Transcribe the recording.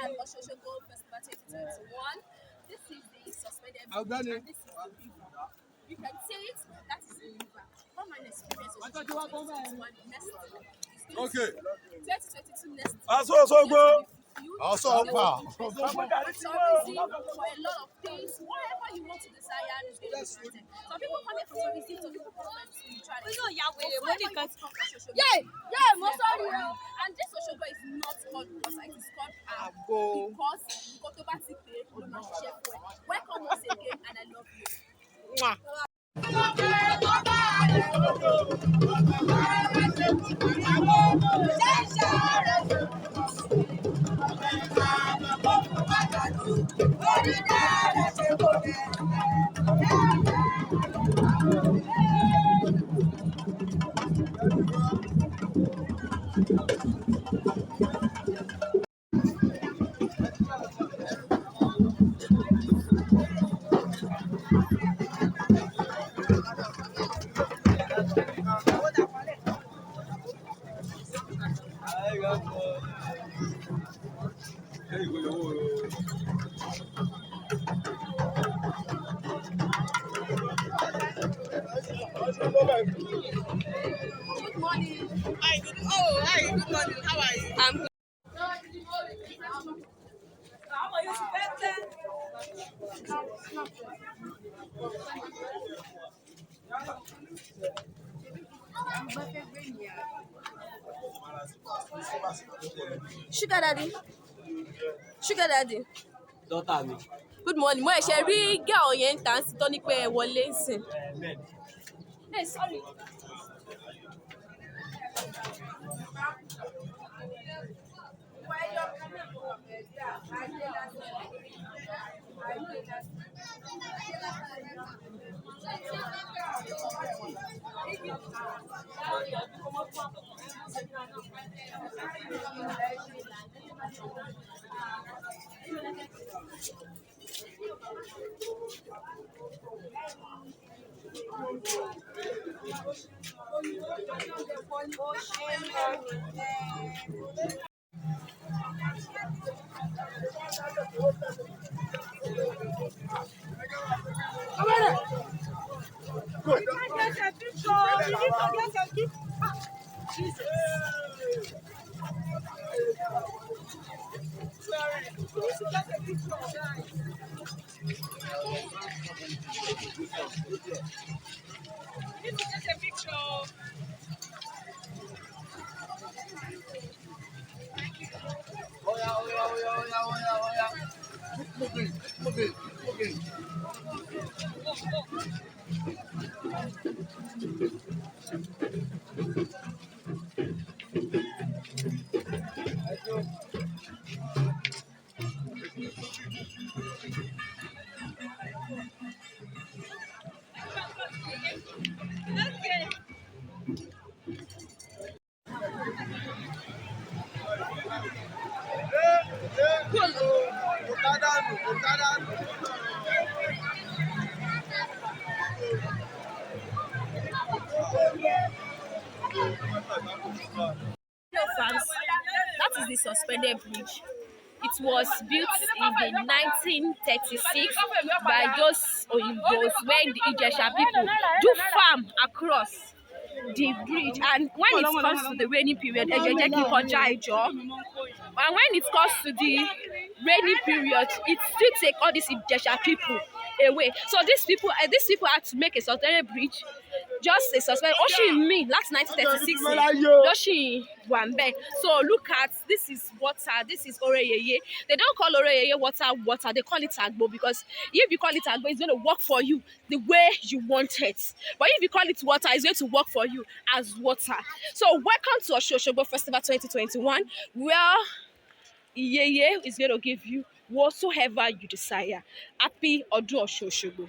and Osogbo Festival 2021. This is the suspended bridge, and this is the river. You can see it, that is the river. Come and experience Osogbo 2021 next year. Okay. 2022 next year. Osogbo. Also, for a lot of things, whatever you want to desire is going to be granted. Some people come here for tourism, some people come for spirituality. And this Osogbo is not called Osa, it is called Agbo. Because welcome once again, and I love you. Mwah. Good morning. Hi, good morning. How are you? I'm good. Sugar daddy. Sugar daddy. Daughter mi. Good morning. Mo ṣe rí girl yẹn tan sí tó ní pé ẹ wọlé ńsìn. Hey, sorry. That is the suspended bridge. It was built in the 1936 by those Oyinbos when the Ijesha people do farm across the bridge. And when it comes to the rainy period, and when it comes to the rainy period, it still take all these Ijesha people away. So these people had to make a suspended bridge. Just a suspect. Oshi me last 1936. Oshi Wambe. So look at this is water. This is yeye. They don't call yeye water. They call it agbo because if you call it agbo, it's going to work for you the way you want it. But if you call it water, it's going to work for you as water. So welcome to Osogbo Festival 2021, where yeye is going to give you whatsoever you desire. Happy Odun Osogbo.